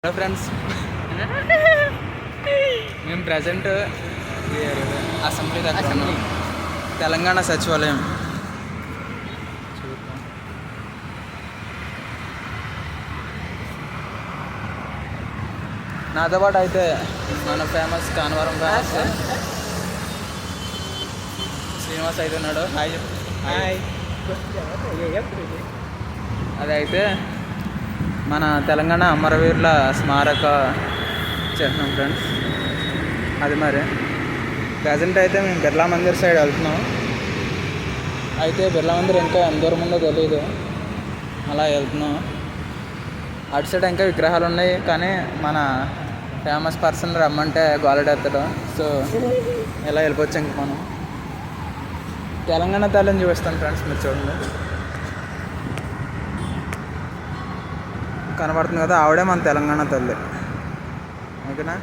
Hello friends, మేము present assembly దగ్గర ఉన్నాం. తెలంగాణ సచివాలయం. నాతో పాటు అయితే మన ఫేమస్ కానవరం శ్రీనివాస్ అయితే ఉన్నాడు. Hi hi. అదైతే మన తెలంగాణ అమరవీరుల స్మారక చిహ్నం ఫ్రెండ్స్. అది మరి ప్రజెంట్ అయితే మేము బిర్లా మందిర్ సైడ్ వెళ్తున్నాం. అయితే బిర్లా మందిర్ ఇంకా ఎంత దూరం ఉందో తెలియదు, అలా వెళ్తున్నాం. అటు సైడ్ ఇంకా విగ్రహాలు ఉన్నాయి, కానీ మన ఫేమస్ పర్సన్ రమ్మంటే గోలడెత్తడం. సో ఇలా వెళ్ళిపోవచ్చు. ఇంక మనం తెలంగాణ తల్లిని చూపిస్తాను ఫ్రెండ్స్, మీరు చూడండి. కనబడుతుంది కదా, ఆవిడే మన తెలంగాణ తల్లి. ఓకేనా?